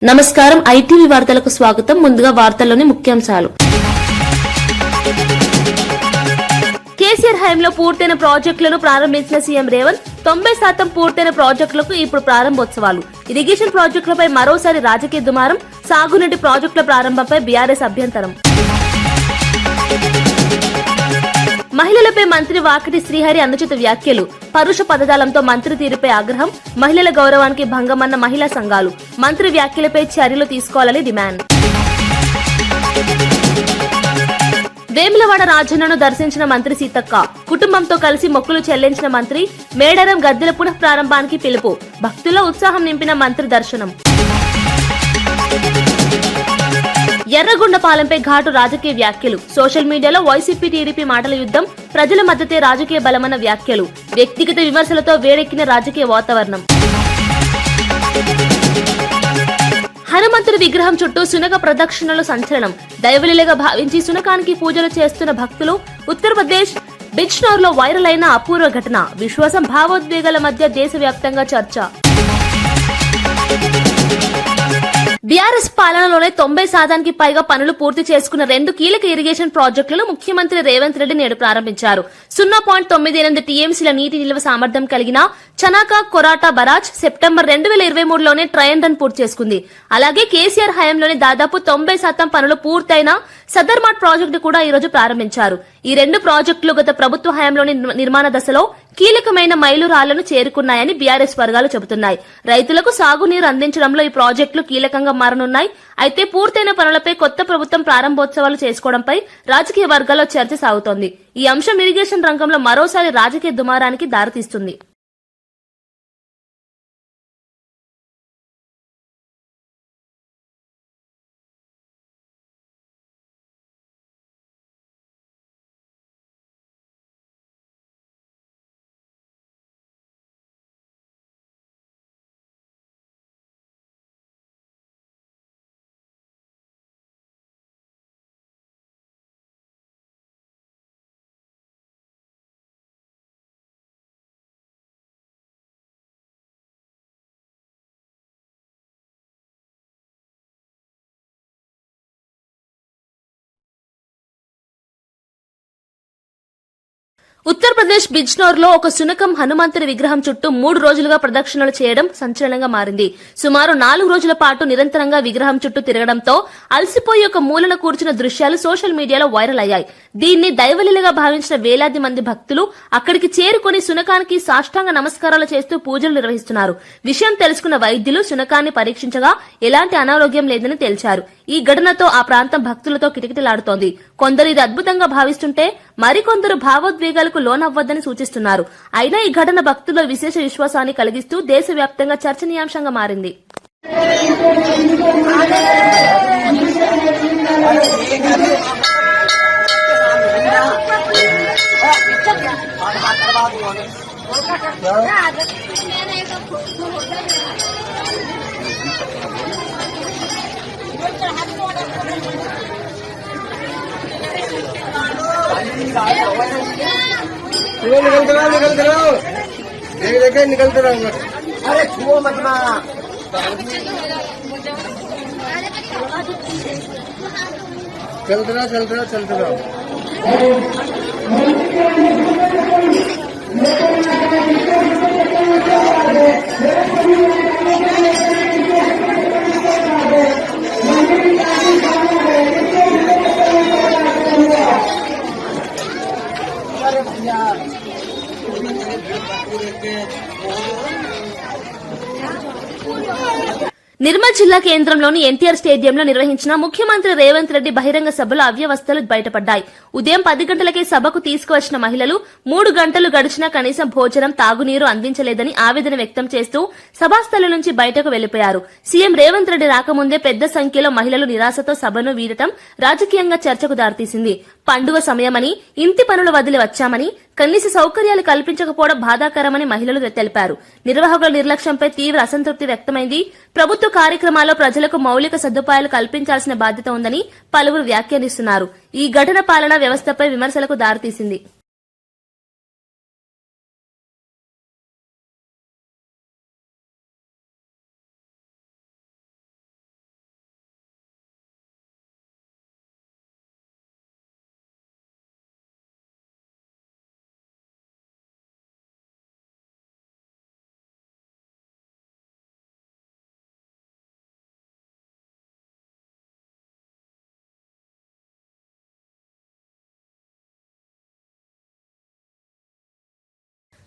నమస్కారం. ఐటీవీ వార్తలకు స్వాగతం. ముందుగా వార్తల్లోని ముఖ్యాంశాలు. కేసీఆర్ హయాంలో పూర్తయిన ప్రాజెక్టులను ప్రారంభించిన సీఎం రేవంత్ 90% పూర్తయిన ప్రాజెక్టులకు ఇప్పుడు ప్రారంభోత్సవాలు. ఇరిగేషన్ ప్రాజెక్టులపై మరోసారి రాజకీయ దుమారం. సాగునీటి ప్రాజెక్టుల ప్రారంభంపై బీఆర్ఎస్ అభ్యంతరం. మహిళలపై మంత్రి వాకిటి శ్రీహరి అనుచిత వ్యాఖ్యలు. పరుష పదజాలంతో మంత్రి తీరుపై ఆగ్రహం. మహిళల గౌరవానికి భంగమన్న మహిళా సంఘాలు. మంత్రి వ్యాఖ్యలపై చర్యలు తీసుకోవాలని డిమాండ్. వేములవాడ రాజన్నను దర్శించిన మంత్రి సీతక్క. కుటుంబంతో కలిసి మొక్కులు చెల్లించిన మంత్రి. మేడారం గద్దెల పునః ప్రారంభానికి పిలుపు. భక్తుల్లో ఉత్సాహం నింపిన మంత్రి దర్శనం. ఎర్రగొండపాలెంపై ఘాటు రాజకీయ వ్యాఖ్యలు. సోషల్ మీడియాలో వైసీపీ టీడీపీ మాటల యుద్ధం. ప్రజల మద్దతే రాజకీయ బలమన్న వ్యాఖ్యలు. వ్యక్తిగత విమర్శలతో వేడెక్కిన రాజకీయ వాతావరణం. హనుమంతుడి విగ్రహం చుట్టూ శునక ప్రదక్షిణలు సంచలనం. దైవలీలగా భావించి శునకానికి పూజలు చేస్తున్న భక్తులు. ఉత్తరప్రదేశ్ బిజ్నోర్లో వైరల్ అయిన అపూర్వ ఘటన. విశ్వాసం భావోద్వేగాల మధ్య దేశవ్యాప్తంగా చర్చ. బీఆర్ఎస్ పాలనలోనే 90% పైగా పనులు పూర్తి చేసుకున్న 2 కీలక ఇరిగేషన్ ప్రాజెక్టులను ముఖ్యమంత్రి రేవంత్ రెడ్డి నేడు ప్రారంభించారు. 0.98 టీఎంసీల నీటి నిల్వ సామర్థ్యం కలిగిన చనాకా కొరాటా బరాజ్ సెప్టెంబర్ 2023లోనే ట్రయల్ రన్ పూర్తి చేసుకుంది. అలాగే కేసీఆర్ హయాంలోనే దాదాపు 90% పనులు పూర్తయిన సదర్మాట్ ప్రాజెక్టు కూడా ఈ రోజు ప్రారంభించారు. ఈ 2 ప్రాజెక్టులు గత ప్రభుత్వ హయాంలోని నిర్మాణ దశలో కీలకమైన మైలురాళ్లను చేరుకున్నాయని బీఆర్ఎస్ వర్గాలు చెబుతున్నాయి. రైతులకు సాగునీరు అందించడంలో ఈ ప్రాజెక్టులు కీలకంగా మారనున్నాయి. అయితే పూర్తయిన పనులపై కొత్త ప్రభుత్వం ప్రారంభోత్సవాలు చేసుకోవడంపై రాజకీయ వర్గాల్లో చర్చ సాగుతోంది. ఈ అంశం ఇరిగేషన్ రంగంలో మరోసారి రాజకీయ దుమారానికి దారితీస్తుంది. ఉత్తరప్రదేశ్ బిజ్నోర్లో ఒక శునకం హనుమంతుడి విగ్రహం చుట్టూ 3 రోజులుగా ప్రదక్షిణలు చేయడం సంచలనంగా మారింది. సుమారు 4 రోజుల పాటు నిరంతరంగా విగ్రహం చుట్టూ తిరగడంతో అలసిపోయి ఒక మూలన కూర్చున్న దృశ్యాలు సోషల్ మీడియాలో వైరల్ అయ్యాయి. దీన్ని దైవలీలగా భావించిన వేలాది మంది భక్తులు అక్కడికి చేరుకుని శునకానికి సాష్టాంగ నమస్కారాలు చేస్తూ పూజలు నిర్వహిస్తున్నారు. విషయం తెలుసుకున్న వైద్యులు శునకాన్ని పరీక్షించగా ఎలాంటి అనారోగ్యం లేదని తేల్చారు. ఈ ఘటనతో ఆ ప్రాంతం భక్తులతో కిటకిటలాడుతోంది. కొందరు ఇది అద్భుతంగా భావిస్తుంటే మరికొందరు భావోద్వేగాలకు లోనవ్వద్దని సూచిస్తున్నారు. అయినా ఈ ఘటన భక్తుల్లో విశేష విశ్వాసాన్ని కలిగిస్తూ దేశవ్యాప్తంగా చర్చనీయాంశంగా మారింది. निकलते रहो देख निकलते रहो। अरे छुओ मत ना। चलते रहो। నిర్మల్ జిల్లా కేంద్రంలోని ఎన్టీఆర్ స్టేడియంలో నిర్వహించిన ముఖ్యమంత్రి రేవంత్ రెడ్డి బహిరంగ సభలో అవ్యవస్థలు బయటపడ్డాయి. ఉదయం 10 గంటలకే సభకు తీసుకువచ్చిన మహిళలు 3 గంటలు గడిచినా కనీసం భోజనం, తాగునీరు అందించలేదని ఆవేదన వ్యక్తం చేస్తూ సభాస్థలి నుంచి బయటకు వెళ్లిపోయారు. సీఎం రేవంత్ రెడ్డి రాకముందే పెద్ద సంఖ్యలో మహిళలు నిరాశతో సభను వీడటం రాజకీయంగా చర్చకు దారితీసింది. పండుగ సమయమని ఇంటి పనులు వదిలి వచ్చామని, కనీస సౌకర్యాలు కల్పించకపోవడం బాధాకరమని మహిళలు తెలిపారు. నిర్వాహకుల నిర్లక్ష్యంపై తీవ్ర అసంతృప్తి వ్యక్తమైంది. ప్రభుత్వ కార్యక్రమాల్లో ప్రజలకు మౌలిక సదుపాయాలు కల్పించాల్సిన బాధ్యత ఉందని పలువురు వ్యాఖ్యానిస్తున్నారు. ఈ ఘటన పాలనా వ్యవస్థపై విమర్శలకు దారితీసింది.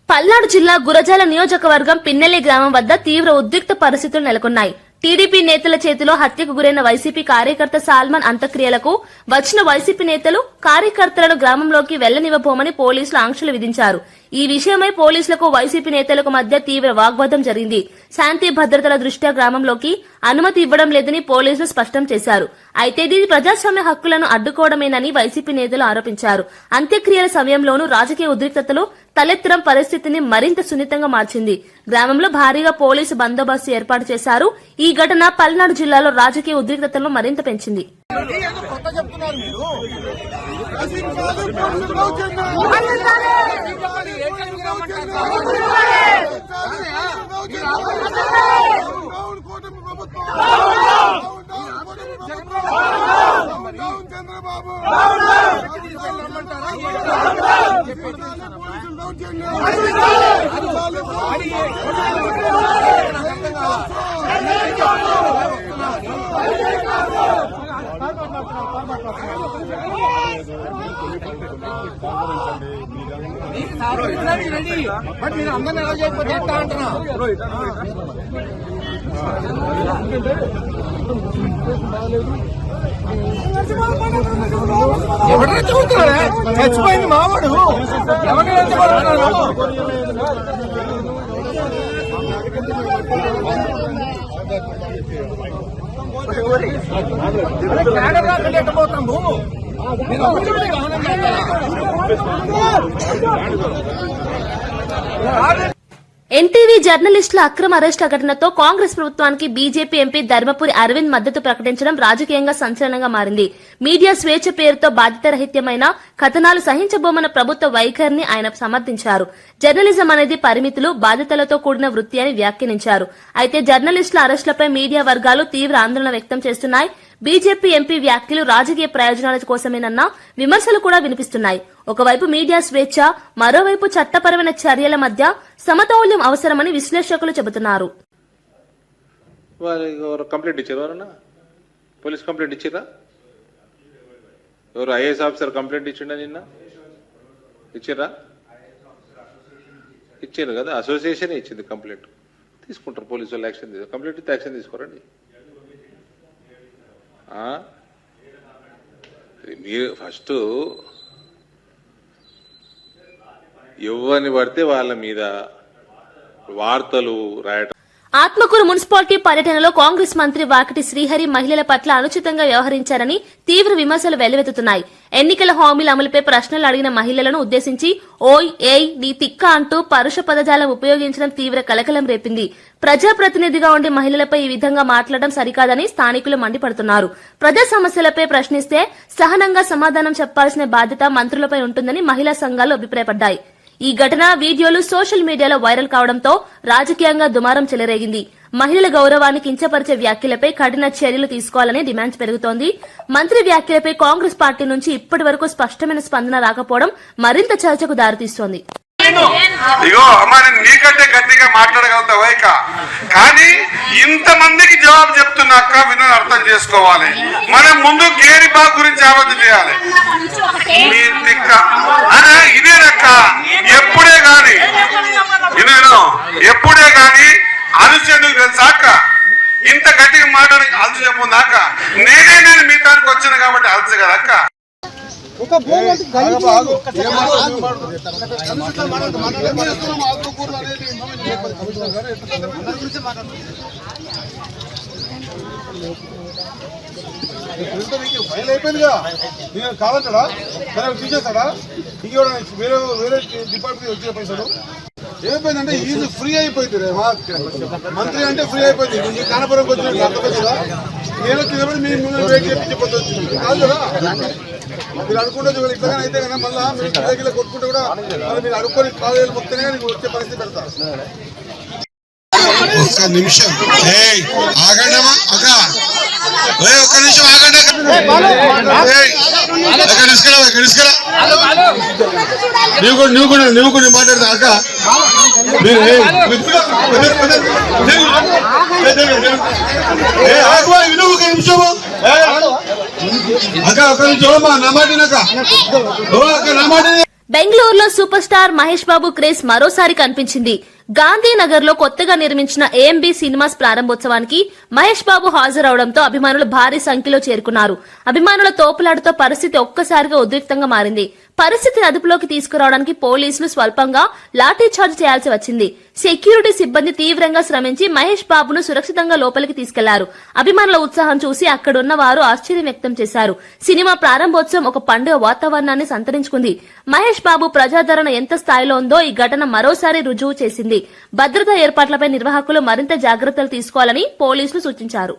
పల్నాడు జిల్లా గురజాల నియోజకవర్గం పిన్నెల్లి గ్రామం వద్ద తీవ్ర ఉద్రిక్త పరిస్థితులు నెలకొన్నాయి. టీడీపీ నేతల చేతిలో హత్యకు గురైన వైసీపీ కార్యకర్త సాల్మన్ అంత్యక్రియలకు వచ్చిన వైసీపీ నేతలు కార్యకర్తలను గ్రామంలోకి వెళ్లనివ్వబోమని పోలీసులు ఆంక్షలు విధించారు. ఈ విషయమై పోలీసులకు వైసీపీ నేతలకు మధ్య తీవ్ర వాగ్వాదం జరిగింది. శాంతి భద్రతల దృష్ట్యా గ్రామంలోకి అనుమతి ఇవ్వడం లేదని పోలీసులు స్పష్టం చేశారు. అయితే ఇది ప్రజాస్వామ్య హక్కులను అడ్డుకోవడమేనని వైసీపీ నేతలు ఆరోపించారు. అంత్యక్రియల సమయంలోనూ రాజకీయ ఉద్రిక్తతలు తలెత్తడం పరిస్థితిని మరింత సున్నితంగా మార్చింది. గ్రామంలో భారీగా పోలీసు బందోబస్తు ఏర్పాటు చేశారు. ఈ ఘటన పల్నాడు జిల్లాలో రాజకీయ ఉద్రిక్తతలను మరింత పెంచింది. మీరు అందరినీ ఎలా చేయకపోతే ఎట్లా అంటున్నా ఎవరు రెచ్చగొడుతున్నారా? చచ్చిపోయింది మావాడు. ఎవరిని రెచ్చగొడుతున్నారు? ఎట్టబోతాము ఎన్టీవీ జర్నలిస్టుల అక్రమ అరెస్టుల ఘటనతో కాంగ్రెస్ ప్రభుత్వానికి బీజేపీ ఎంపీ ధర్మపురి అరవింద్ మద్దతు ప్రకటించడం రాజకీయంగా సంచలనంగా మారింది. మీడియా స్వేచ్ఛ పేరుతో బాధ్యతారహిత్యమైన కథనాలు సహించబోమన్న ప్రభుత్వ వైఖరిని ఆయన సమర్థించారు. జర్నలిజం అనేది పరిమితులు, బాధ్యతలతో కూడిన వృత్తి అని వ్యాఖ్యానించారు. అయితే జర్నలిస్టుల అరెస్టులపై మీడియా వర్గాలు తీవ్ర ఆందోళన వ్యక్తం చేస్తున్నాయి. బీజేపీ ఎంపీ వ్యాఖ్యలు రాజకీయ ప్రయోజనాల కోసమేనన్న విమర్శలు కూడా వినిపిస్తున్నాయి. ఒకవైపు మీడియా స్వేచ్ఛ, మరోవైపు చట్టపరమైన చర్యల మధ్య సమతౌల్యం అవసరమని విశ్లేషకులు చెబుతున్నారు. కంప్లైంట్ ఇచ్చారు, పోలీస్ కంప్లైంట్ ఇచ్చిరా? ఎవరు ఐఏఎస్ ఆఫీసర్ కంప్లైంట్ ఇచ్చిండ? నిన్న ఇచ్చిరా? ఇచ్చారు కదా, అసోసియేషన్ ఇచ్చింది కంప్లైంట్. తీసుకుంటారు పోలీసు వాళ్ళు యాక్షన్. కంప్లైంట్ ఇస్తే యాక్షన్ తీసుకోరండి. మీరు ఫస్ట్ ఎవరిని పడితే వాళ్ళ మీద వార్తలు రాయటం. ఆత్మకూరు మున్సిపాలిటీ పర్యటనలో కాంగ్రెస్ మంత్రి వాకిటి శ్రీహరి మహిళల పట్ల అనుచితంగా వ్యవహరించారని తీవ్ర విమర్శలు వెల్లువెత్తుతున్నాయి. ఎన్నికల హామీల అమలుపై ప్రశ్నలు అడిగిన మహిళలను ఉద్దేశించి ఓయ్ ఏయ్ నీ తిక్క అంటూ పరుష పదజాలం ఉపయోగించడం తీవ్ర కలకలం రేపింది. ప్రజాప్రతినిధిగా ఉండే మహిళలపై ఈ విధంగా మాట్లాడడం సరికాదని స్థానికులు మండిపడుతున్నారు. ప్రజా సమస్యలపై ప్రశ్నిస్తే సహనంగా సమాధానం చెప్పాల్సిన బాధ్యత మంత్రులపై ఉంటుందని మహిళా సంఘాలు అభిప్రాయపడ్డాయి. ఈ ఘటన వీడియోలు సోషల్ మీడియాలో వైరల్ కావడంతో రాజకీయంగా దుమారం చెలరేగింది. మహిళల గౌరవాన్ని కించపరిచే వ్యాఖ్యలపై కఠిన చర్యలు తీసుకోవాలని డిమాండ్ పెరుగుతోంది. మంత్రి వ్యాఖ్యలపై కాంగ్రెస్ పార్టీ నుంచి ఇప్పటి వరకు స్పష్టమైన స్పందన రాకపోవడం మరింత చర్చకు దారితీస్తోంది. ఇగో అమ్మా, నేను నీకంటే గట్టిగా మాట్లాడగలుగుతావా? ఇక కానీ ఇంతమందికి జవాబు చెప్తున్నాక విను అర్థం చేసుకోవాలి. మనం ముందు గేరి బాగ్ గురించి ఆలోచన చేయాలి. ఇదే రక్క ఎప్పుడే గాని ఎప్పుడే గాని అలసెందుకు తెలుసాక ఇంత గట్టిగా మాట్లాడి అలసి చెప్పుందాక నేను మీ తానికి వచ్చాను కాబట్టి అలసి కదా అక్క. ఫైల్ అయిపోయిందిగా, నేను కావాలంటాడా? తీసేస్తాడా? ఇంక వేరే వేరే డిపార్ట్మెంట్ వచ్చిన పైసలు ఏమైపోయిందంటే ఈజీ ఫ్రీ అయిపోయింది. మంత్రి అంటే ఫ్రీ అయిపోయింది. మీ కానపురంకి వచ్చిన అర్థమైంది కదా. నేను తినబడి మీరు వెయిట్ చేయించబోతు వచ్చింది కాదు కదా. మీరు అనుకుంటే ఇట్లాగానే అయితే కదా మళ్ళీ మీరు కిలో కొట్టుకుంటే కూడా మీరు అనుకోని కాలేజీలు మొత్తనే నీకు వచ్చే పరిస్థితి పెడతారు. ఒక్క నిమిషం ఆగండమ్మా అక్క, ఒక్క నిమిషం ఆగండి. నువ్వు కూడా మాట్లాడతా అక్క. విను ఒక నిమిషము అక్క, ఒక్క నిమిషం నా మాట బెంగళూరులో super star Mahesh Babu craze మరోసారి కనిపించింది. గాంధీనగర్ లో కొత్తగా నిర్మించిన ఏఎంబీ సినిమాస్ ప్రారంభోత్సవానికి మహేష్ బాబు హాజరవడంతో అభిమానులు భారీ సంఖ్యలో చేరుకున్నారు. అభిమానుల తోపులాటతో పరిస్థితి ఒక్కసారిగా ఉద్రిక్తంగా మారింది. పరిస్థితిని అదుపులోకి తీసుకురావడానికి పోలీసులు స్వల్పంగా లాఠీచార్జ్ చేయాల్సి వచ్చింది. సెక్యూరిటీ సిబ్బంది తీవ్రంగా శ్రమించి మహేష్ బాబును సురక్షితంగా లోపలికి తీసుకెళ్లారు. అభిమానుల ఉత్సాహం చూసి అక్కడున్న వారు ఆశ్చర్యం వ్యక్తం చేశారు. సినిమా ప్రారంభోత్సవం ఒక పండుగ వాతావరణాన్ని సంతరించుకుంది. మహేష్ బాబు ప్రజాదరణ ఎంత స్థాయిలో ఉందో ఈ ఘటన మరోసారి రుజువు చేసింది. భద్రతా ఏర్పాట్లపై నిర్వాహకులు మరింత జాగ్రత్తలు తీసుకోవాలని పోలీసులు సూచించారు.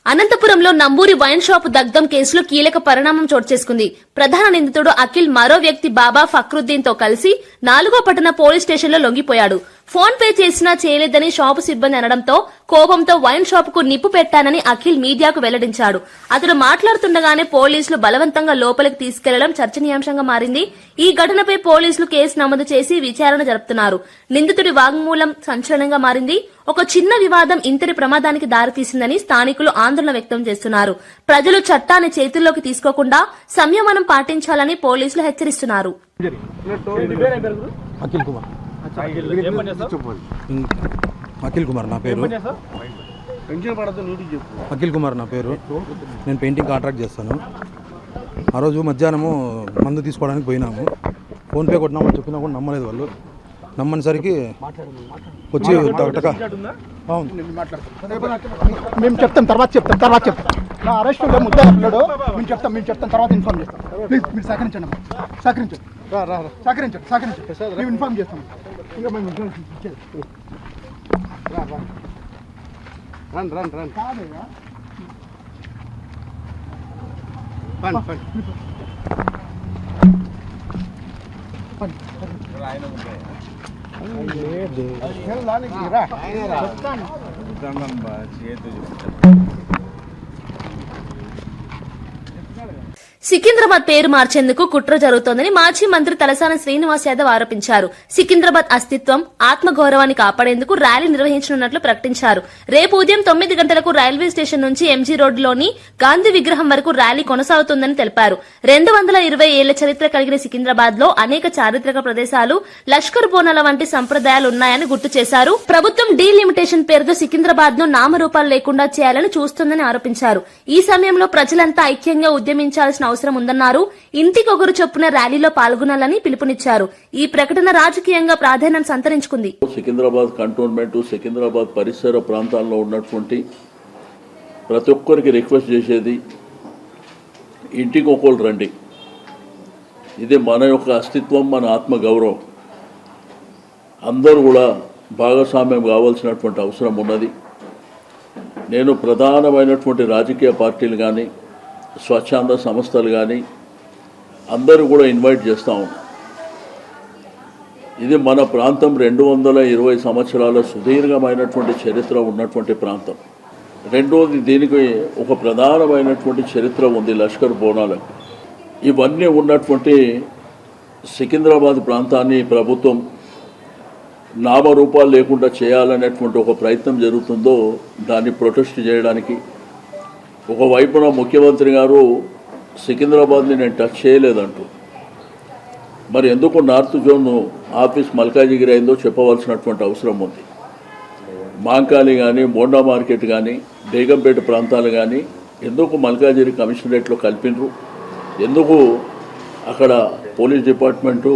అనంతపురంలో నంబూరి వైన్ షాప్ దగ్ధం కేసులో కీలక పరిణామం చోటు చేసుకుంది. ప్రధాన నిందితుడు అఖిల్ మరో వ్యక్తి బాబా ఫక్రుద్దీన్ తో కలిసి 4వ పట్టణ పోలీస్ స్టేషన్లో లొంగిపోయాడు. ఫోన్ పే చేసినా చేయలేదని షాపు సిబ్బంది అనడంతో కోపంతో వైన్ షాప్ కు నిప్పు పెట్టానని అఖిల్ మీడియాకు వెల్లడించాడు. అతడు మాట్లాడుతుండగానే పోలీసులు బలవంతంగా లోపలికి తీసుకెళ్లడం చర్చనీయాంశంగా మారింది. ఈ ఘటనపై పోలీసులు కేసు నమోదు చేసి విచారణ జరుపుతున్నారు. నిందితుడి వాంగ్మూలం సంచలనంగా మారింది. ఒక చిన్న వివాదం ఇంతటి ప్రమాదానికి దారితీసిందని స్థానికులు ఆందోళన వ్యక్తం చేస్తున్నారు. ప్రజలు చట్టాన్ని చేతుల్లోకి తీసుకోకుండా సంయమనం పాటించాలని పోలీసులు హెచ్చరిస్తున్నారు. అఖిల్ కుమార్ నా పేరు. అఖిల్ కుమార్ నా పేరు. నేను పెయింటింగ్ కాంట్రాక్ట్ చేస్తాను. ఆ రోజు మధ్యాహ్నము మందు తీసుకోవడానికి పోయినాము. ఫోన్పే కొట్టినామని చెప్పినా కూడా నమ్మలేదు వాళ్ళు. నమ్మనిసరికి వచ్చి మేము చెప్తాం తర్వాత నా అరెస్ట్ ముద్ద అంటున్నాడు. మేము చెప్తాం తర్వాత ఇన్ఫార్మ్ చేస్తాం. ప్లీజ్ మీరు సహకరించండి సహకరించండి మేము ఇన్ఫార్మ్ చేస్తాం. ఇంకా మేము రన్ కాదయ్యా. సికింద్రాబాద్ పేరు మార్చేందుకు కుట్ర జరుగుతోందని మాజీ మంత్రి తలసాని శ్రీనివాస్ యాదవ్ ఆరోపించారు. సికింద్రాబాద్ అస్తిత్వం, ఆత్మగౌరవాన్ని కాపాడేందుకు ర్యాలీ నిర్వహించనున్నట్లు ప్రకటించారు. రేపు ఉదయం 9 గంటలకు రైల్వే స్టేషన్ నుంచి ఎంజీ రోడ్డులోని గాంధీ విగ్రహం వరకు ర్యాలీ కొనసాగుతుందని తెలిపారు. 220 ఏళ్ల చరిత్ర కలిగిన సికింద్రాబాద్ లో అనేక చారిత్రక ప్రదేశాలు, లష్కర్ బోనాల వంటి సంప్రదాయాలు ఉన్నాయని గుర్తు చేశారు. ప్రభుత్వం డీలిమిటేషన్ పేరుతో సికింద్రాబాద్ ను నామరూపాలు లేకుండా చేయాలని చూస్తోందని ఆరోపించారు. ఈ సమయంలో ప్రజలంతా ఐక్యంగా ఉద్యమించాల్సిన అవసరం ఉందన్నారు. ఇంటికొకరు చొప్పున ర్యాలీలో పాల్గొనాలని పిలుపునిచ్చారు. ఈ ప్రకటన రాజకీయంగా ప్రాధాన్యం సంతరించుకుంది. సికింద్రాబాద్ కంటోన్మెంట్, సికింద్రాబాద్ పరిసర ప్రాంతాల్లో ఉన్నటువంటి ప్రతి ఒక్కరికి రిక్వెస్ట్ చేసేది, ఇంటికొకరు రండి. ఇది మన యొక్క అస్తిత్వం, మన ఆత్మగౌరవం. అందరూ కూడా భాగస్వామ్యం కావాల్సినటువంటి అవసరం ఉన్నది. నేను ప్రధానమైనటువంటి రాజకీయ పార్టీలు కానీ, స్వచ్ఛంద సంస్థలు కానీ అందరూ కూడా ఇన్వైట్ చేస్తూ ఉన్నాం. ఇది మన ప్రాంతం 220 సంవత్సరాల సుదీర్ఘమైనటువంటి చరిత్ర ఉన్నటువంటి ప్రాంతం. రెండోది, దీనికి ఒక ప్రధానమైనటువంటి చరిత్ర ఉంది, లష్కర్ బోనాలకు. ఇవన్నీ ఉన్నటువంటి సికింద్రాబాద్ ప్రాంతాన్ని ప్రభుత్వం నామరూపాలు లేకుండా చేయాలనేటువంటి ఒక ప్రయత్నం జరుగుతుందో దాన్ని ప్రొటెస్ట్ చేయడానికి ఒకవైపున ముఖ్యమంత్రి గారు సికింద్రాబాద్ని నేను టచ్ చేయలేదంటూ, మరి ఎందుకు నార్త్ జోన్ ఆఫీస్ మల్కాజిగిరి అయిందో చెప్పవలసినటువంటి అవసరం ఉంది. మాంకాలి కానీ, మోండా మార్కెట్ కానీ, బేగంపేట ప్రాంతాలు కానీ ఎందుకు మల్కాజిగిరి కమిషనరేట్లో కలిపినరు? ఎందుకు అక్కడ పోలీస్ డిపార్ట్మెంటు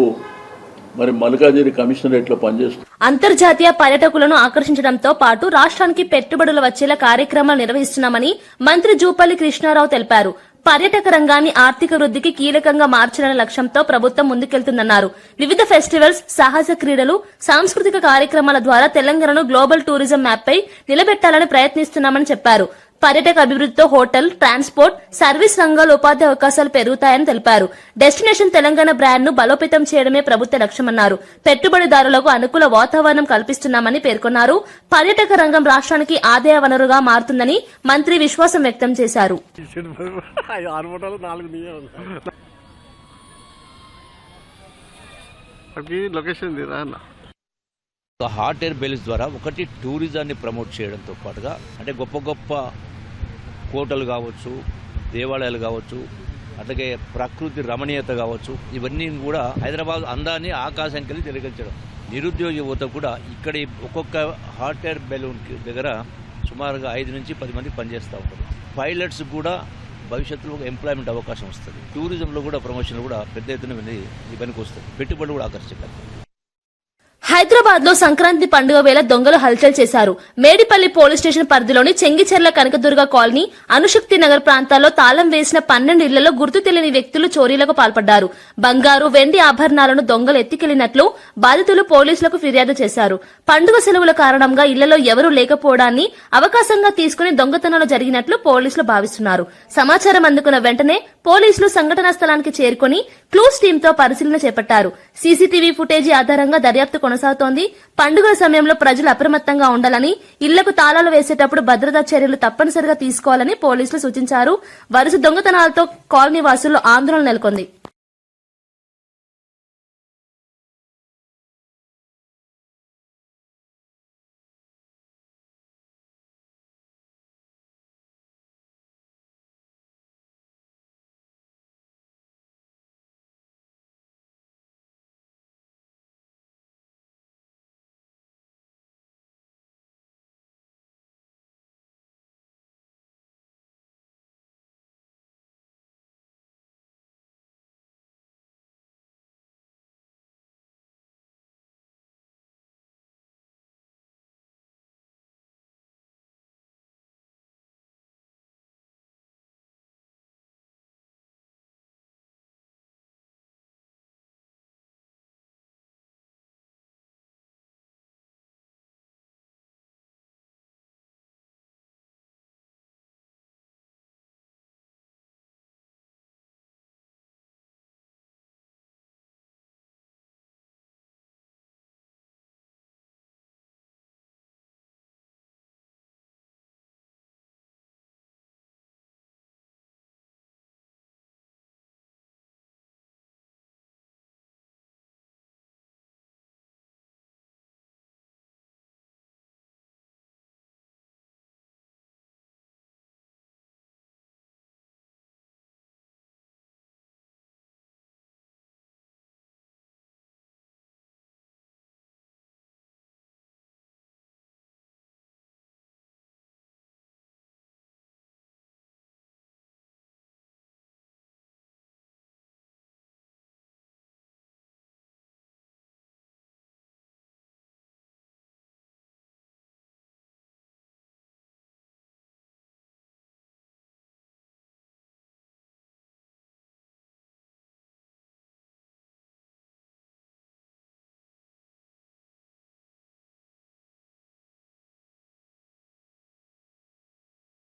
మరి మల్కాజిగిరి కమిషనరేట్లో పనిచేస్తుంది. అంతర్జాతీయ పర్యాటకులను ఆకర్షించడంతో పాటు రాష్ట్రానికి పెట్టుబడులు వచ్చేలా కార్యక్రమాలు నిర్వహిస్తున్నామని మంత్రి జూపల్లి కృష్ణారావు తెలిపారు. పర్యాటక రంగాన్ని ఆర్థిక వృద్ధికి కీలకంగా మార్చాలనే లక్ష్యంతో ప్రభుత్వం ముందుకెళ్తుందన్నారు. వివిధ ఫెస్టివల్స్, సాహస క్రీడలు, సాంస్కృతిక కార్యక్రమాల ద్వారా తెలంగాణను గ్లోబల్ టూరిజం మ్యాప్పై నిలబెట్టాలని ప్రయత్నిస్తున్నామని చెప్పారు. పర్యాటక అభివృద్ధితో హోటల్, ట్రాన్స్పోర్ట్, సర్వీస్ రంగాల్లో ఉపాధి అవకాశాలు పెరుగుతాయని తెలిపారు. డెస్టినేషన్ తెలంగాణ బ్రాండ్ ను బలోపేతం చేయడమే ప్రభుత్వ లక్ష్యమన్నారు. పెట్టుబడిదారులకు అనుకూల వాతావరణం కల్పిస్తున్నామని పేర్కొన్నారు. పర్యాటక రంగం రాష్ట్రానికి ఆదాయ వనరుగా మారుతుందని మంత్రి విశ్వాసం వ్యక్తం చేశారు. హాట్ ఎయిర్ బెలూన్స్ ద్వారా ఒకటి టూరిజాన్ని ప్రమోట్ చేయడంతో పాటుగా అంటే గొప్ప గొప్ప కోటలు కావచ్చు, దేవాలయాలు కావచ్చు, అట్లాగే ప్రకృతి రమణీయత కావచ్చు, ఇవన్నీ కూడా హైదరాబాద్ అందాన్ని ఆకాశానికి వెళ్ళి తెలియగలిచడం. నిరుద్యోగ యువత కూడా ఇక్కడ ఒక్కొక్క హాట్ ఎయిర్ బెలూన్ దగ్గర సుమారుగా 5 నుంచి 10 మంది పనిచేస్తూ ఉంటారు. పైలట్స్ కూడా భవిష్యత్తులో ఎంప్లాయ్మెంట్ అవకాశం వస్తుంది. టూరిజంలో కూడా ప్రమోషన్లు కూడా పెద్ద ఎత్తున పనికి వస్తుంది. పెట్టుబడులు కూడా ఆకర్షిస్తారు. హైదరాబాద్ లో సంక్రాంతి పండుగ వేళ దొంగలు హల్చల్ చేశారు. మేడిపల్లి పోలీస్ స్టేషన్ పరిధిలోని చెంగిచెర్ల కనకదుర్గ కాలనీ, అణుశక్తి నగర్ ప్రాంతాల్లో తాళం వేసిన 12 ఇళ్లలో గుర్తు తెలియని వ్యక్తులు చోరీలకు పాల్పడ్డారు. బంగారు, వెండి ఆభరణాలను దొంగలు ఎత్తికెళ్లినట్లు బాధితులు పోలీసులకు ఫిర్యాదు చేశారు. పండుగ సెలవుల కారణంగా ఇళ్లలో ఎవరూ లేకపోవడాన్ని అవకాశంగా తీసుకుని దొంగతనాలు జరిగినట్లు పోలీసులు భావిస్తున్నారు. సమాచారం అందుకున్న వెంటనే పోలీసులు సంఘటనా స్థలానికి చేరుకుని క్లూస్ టీంతో పరిశీలన చేపట్టారు. సీసీటీవీ ఫుటేజీ ఆధారంగా దర్యాప్తు కొనసాగుతోంది. పండుగల సమయంలో ప్రజలు అప్రమత్తంగా ఉండాలని, ఇళ్లకు తాళాలు వేసేటప్పుడు భద్రతా చర్యలు తప్పనిసరిగా తీసుకోవాలని పోలీసులు సూచించారు. వరుస దొంగతనాలతో కాలనీ వాసుల్లో ఆందోళన నెలకొంది.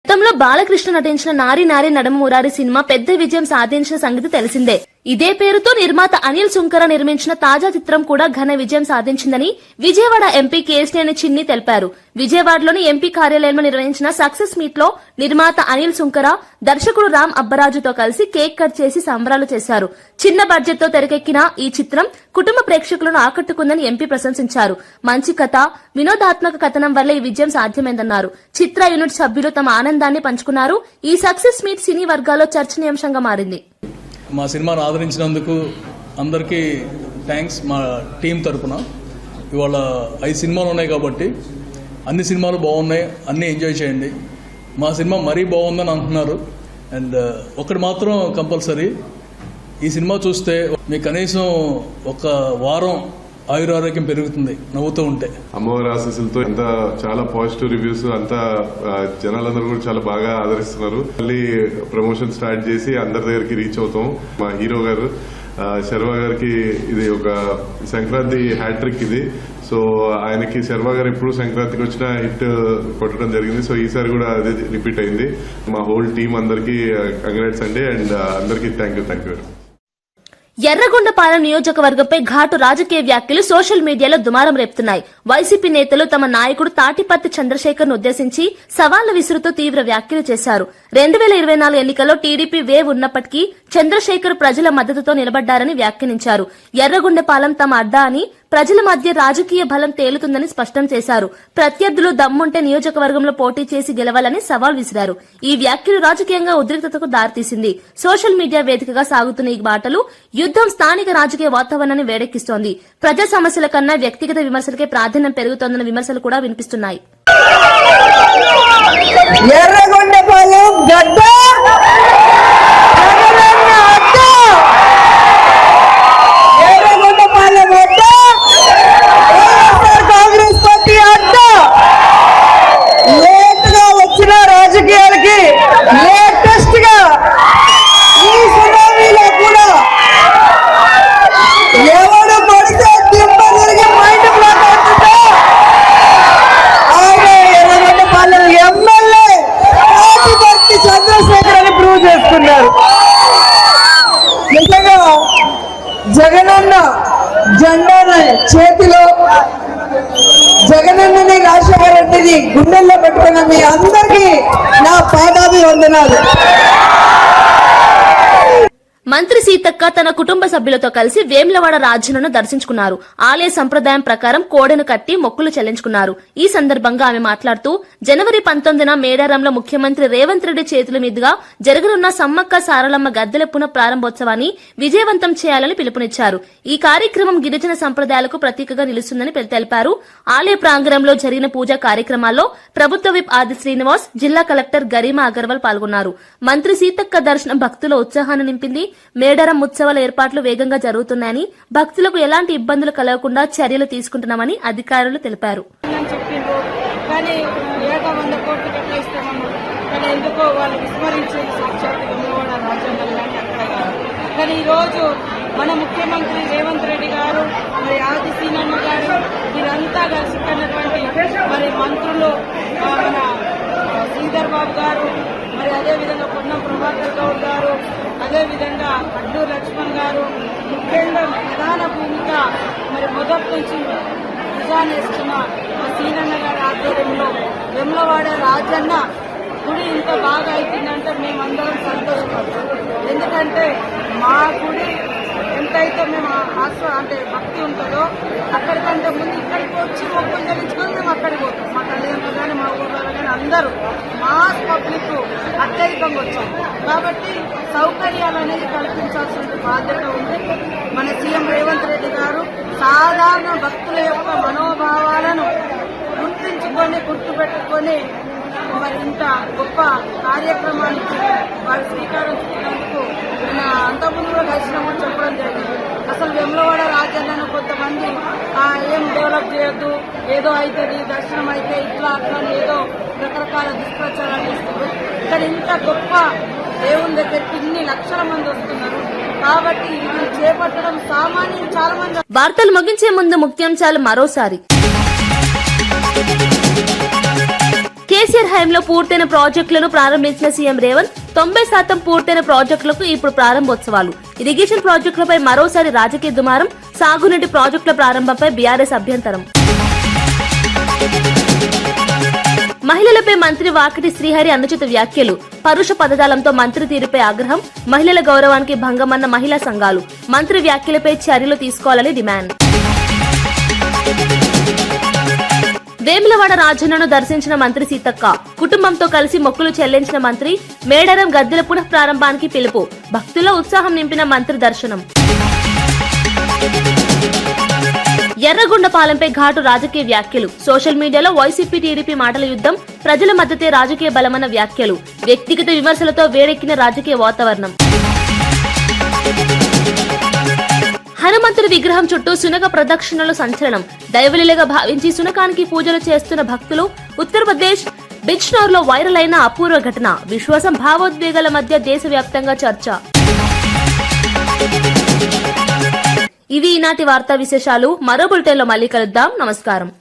గతంలో బాలకృష్ణ నటించిన నారి నారి నడమ మురారి సినిమా పెద్ద విజయం సాధించిన సంగతి తెలిసిందే. ఇదే పేరుతో నిర్మాత అనిల్ సుంకర నిర్మించిన తాజా చిత్రం కూడా ఘన విజయం సాధించిందని విజయవాడ ఎంపీ కేశినేని చిన్ని తెలిపారు. విజయవాడలోని ఎంపీ కార్యాలయంలో నిర్వహించిన సక్సెస్ మీట్ లో నిర్మాత అనిల్ సుంకర, దర్శకుడు రామ్ అబ్బరాజుతో కలిసి కేక్ కట్ చేసి సంబరాలు చేశారు. చిన్న బడ్జెట్ తో తెరకెక్కిన ఈ చిత్రం కుటుంబ ప్రేక్షకులను ఆకట్టుకుందని ఎంపీ ప్రశంసించారు. మంచి కథ, వినోదాత్మక కథనం వల్ల ఈ విజయం సాధ్యమైందన్నారు. చిత్ర యూనిట్ సభ్యులు తమ ఆనందాన్ని పంచుకున్నారు. ఈ సక్సెస్ మీట్ సినీ వర్గాల్లో చర్చనీయాంశంగా మారింది. మా సినిమాను ఆదరించినందుకు అందరికీ థ్యాంక్స్. మా టీం తరపున ఇవాళ 5 సినిమాలు ఉన్నాయి కాబట్టి అన్ని సినిమాలు బాగున్నాయి, అన్నీ ఎంజాయ్ చేయండి. మా సినిమా మరీ బాగుందని అంటున్నారు. అండ్ ఒకటి మాత్రం కంపల్సరీ, ఈ సినిమా చూస్తే మీకు కనీసం ఒక వారం ఆయురారోగ్యం పెరుగుతుంది నవ్వుతూ ఉంటే. అమ్మవారి ఆశీస్సులతో ఎంత చాలా పాజిటివ్ రివ్యూస్ అంతా జనాలందరూ కూడా చాలా బాగా ఆదరిస్తున్నారు. మళ్ళీ ప్రమోషన్ స్టార్ట్ చేసి అందరి దగ్గరికి రీచ్ అవుతాం. మా హీరో గారు శర్వా గారికి ఇది ఒక సంక్రాంతి హ్యాట్రిక్ ఇది. సో ఆయనకి శర్వా గారు ఎప్పుడు సంక్రాంతికి వచ్చినా హిట్ కొట్టడం జరిగింది. సో ఈసారి కూడా అదే రిపీట్ అయింది. మా హోల్ టీమ్ అందరికీ కంగ్రాట్స్ అండి. అండ్ అందరికీ థ్యాంక్ యూ. ఎర్రగొండపాలెం నియోజకవర్గంపై ఘాటు రాజకీయ వ్యాఖ్యలు సోషల్ మీడియాలో దుమారం రేపుతున్నాయి. వైసీపీ నేతలు తమ నాయకుడు తాటిపత్తి చంద్రశేఖర్ ను ఉద్దేశించి సవాళ్లు విసురుతూ తీవ్ర వ్యాఖ్యలు చేశారు. 2024 ఎన్నికల్లో టీడీపీ వేవ్ ఉన్నప్పటికీ చంద్రశేఖర్ ప్రజల మద్దతుతో నిలబడ్డారని వ్యాఖ్యానించారు. ఎర్రగొండపాలెం తమ అడ్డా అని, ప్రజల మధ్య రాజకీయ బలం తేలుతుందని స్పష్టం చేశారు. ప్రత్యర్థులు దమ్ముంటే నియోజకవర్గంలో పోటీ చేసి గెలవాలని సవాల్ విసిరారు. ఈ వ్యాఖ్యలు రాజకీయంగా ఉద్రిక్తతకు దారితీసింది. సోషల్ మీడియా వేదికగా సాగుతున్న ఈ మాటలు యుద్దం స్థానిక రాజకీయ వాతావరణాన్ని వేడెక్కిస్తోంది. ప్రజా సమస్యల కన్నా వ్యక్తిగత విమర్శలకే ప్రాధాన్యం పెరుగుతోందన్న విమర్శలు కూడా వినిపిస్తున్నాయి. ఎర్రగొండపాలెం గడ్డ ఎర్రగొండపాలెం అడ్డ కాంగ్రెస్ పార్టీ అడ్డ. లేట్ గా వచ్చిన రాజకీయాలకి లేటెస్ట్ గా ఈ సునామీలో కూడా ఎవడు పడితే దింప తిరిగి మైండ్ బ్లాక్ అవుతుందో ఆయన ఎర్రగొండపాలెం ఎమ్మెల్యే తాటిపత్తి చంద్రశేఖర్ అని ప్రూవ్ చేసుకున్నారు. నిజంగా జగనన్న జెండాని చేతిలో, జగనన్నని రాజశేఖర రెడ్డిని గుండెల్లో పెట్టుకున్న మీ అందరికీ నా పాదాభివందనాలు. మంత్రి సీతక్క తన కుటుంబ సభ్యులతో కలిసి వేములవాడ రాజన్నను దర్శించుకున్నారు. ఆలయ సంప్రదాయం ప్రకారం కోడెను కట్టి మొక్కులు చెల్లించుకున్నారు. ఈ సందర్భంగా ఆమె మాట్లాడుతూ జనవరి 19న మేడారంలో ముఖ్యమంత్రి రేవంత్ రెడ్డి చేతుల మీదుగా జరగనున్న సమ్మక్క సారలమ్మ గద్దెల పునః ప్రారంభోత్సవాన్ని విజయవంతం చేయాలని పిలుపునిచ్చారు. ఈ కార్యక్రమం గిరిజన సంప్రదాయాలకు ప్రతీకగా నిలుస్తుందని తెలిపారు. ఆలయ ప్రాంగణంలో జరిగిన పూజా కార్యక్రమాల్లో ప్రభుత్వ విప్ ఆది శ్రీనివాస్, జిల్లా కలెక్టర్ గరిమా అగర్వాల్ పాల్గొన్నారు. మంత్రి సీతక్క దర్శనం భక్తుల ఉత్సాహాన్ని నింపింది. మేడారం ఉత్సవాల ఏర్పాట్లు వేగంగా జరుగుతున్నాయని, భక్తులకు ఎలాంటి ఇబ్బందులు కలగకుండా చర్యలు తీసుకుంటున్నామని అధికారులు తెలిపారు. కానీ ఈరోజు మన ముఖ్యమంత్రి రేవంత్ రెడ్డి గారు, మరి ఆది సీనన్న గారు, వీరంతా కలిసిపోయినటువంటి మరి మంత్రులు మన శ్రీధర్ బాబు గారు, మరి అదేవిధంగా పొన్నం ప్రభాకర్ గౌడ్ గారు, అదేవిధంగా అడ్డూరు లక్ష్మణ్ గారు, ముఖ్యంగా ప్రధాన భూమిక మరి మొదటి నుంచి నిజానేస్తున్న సీనన్న గారి ఆధ్వర్యంలో వేములవాడ రాజన్న గుడి ఇంత బాగా అవుతుందంటే మేమందరం సంతోషపడతాం. ఎందుకంటే మా గుడి ఎంతైతే మేము అంటే భక్తి ఉంటుందో అక్కడికంటే ముందు ఇక్కడికి వచ్చి మొక్కులు చెల్లించుకొని మేము అక్కడికి పోతాం. మా తల్లిదండ్రులు కానీ మా ఊళ్ళో కానీ అందరూ మాస్ పబ్లిక్ అత్యధికంగా వచ్చాం. కాబట్టి సౌకర్యాలు అనేది కల్పించాల్సిన బాధ్యత ఉంది. మన సీఎం రేవంత్ రెడ్డి గారు సాధారణ భక్తుల యొక్క మనోభావాలను గుర్తుపెట్టుకొని మరి ఇంత గొప్ప కార్యక్రమానికి వారు శ్రీకారం చుట్టినందుకు నేను అంతకుముందు కూడా కలిసినప్పుడు చెప్పడం జరిగింది. అసలు వేములవాడ రాజన్నను కొంతమంది ఏం డెవలప్ చేయొద్దు, ఏదో అవుతుంది, దర్శనం అయితే ఇట్లా అట్లా ఏదో రకరకాల దుష్ప్రచారాలు చేస్తారు. కానీ ఇంత గొప్ప దేవుని దగ్గరికి ఇన్ని లక్షల మంది వస్తున్నారు. కాబట్టి ఇది చేపట్టడం సామాన్యం చాలా మంది. వార్తలు ముగించే ముందు ముఖ్యాంశాలు మరోసారి. కేసీఆర్ హయాంలో పూర్తయిన ప్రాజెక్టులను ప్రారంభించిన సీఎం రేవంత్ 90% పూర్తయిన ప్రాజెక్టులకు ఇప్పుడు ప్రారంభోత్సవాలు. ఇరిగేషన్ ప్రాజెక్టులపై మరోసారి రాజకీయ దుమారం. సాగునీటి ప్రాజెక్టుల ప్రారంభంపై బీఆర్ఎస్ అభ్యంతరం. మహిళలపై మంత్రి వాకిటి శ్రీహరి అనుచిత వ్యాఖ్యలు. పరుష పదజాలంతో మంత్రి తీరుపై ఆగ్రహం. మహిళల గౌరవానికి భంగమన్న మహిళా సంఘాలు. మంత్రి వ్యాఖ్యలపై చర్యలు తీసుకోవాలని డిమాండ్. వేములవాడ రాజన్నను దర్శించిన మంత్రి సీతక్క. కుటుంబంతో కలిసి మొక్కులు చెల్లించిన మంత్రి. మేడారం గద్దెల పునః ప్రారంభానికి పిలుపు. భక్తుల ఉత్సాహం నింపిన మంత్రి దర్శనం. ఎర్రగొండపాలెంపై ఘాటు రాజకీయ వ్యాఖ్యలు. సోషల్ మీడియాలో వైసీపీ టీడీపీ మాటల యుద్దం. ప్రజల మద్దతే రాజకీయ బలమన్న వ్యాఖ్యలు. వ్యక్తిగత విమర్శలతో వేడెక్కిన రాజకీయ వాతావరణం. హనుమంతుడి విగ్రహం చుట్టూ శునక ప్రదక్షిణలు సంచలనం. దైవలీలగా భావించి శునకానికి పూజలు చేస్తున్న భక్తులు. ఉత్తరప్రదేశ్ బిజ్నోర్లో వైరల్ అయిన అపూర్వ ఘటన. విశ్వాసం భావోద్వేగాల మధ్య దేశవ్యాప్తంగా చర్చ. ఇవి ఈనాటి వార్తా విశేషాలు. మరో బులెటిన్లో మళ్ళీ కలుద్దాం. నమస్కారం.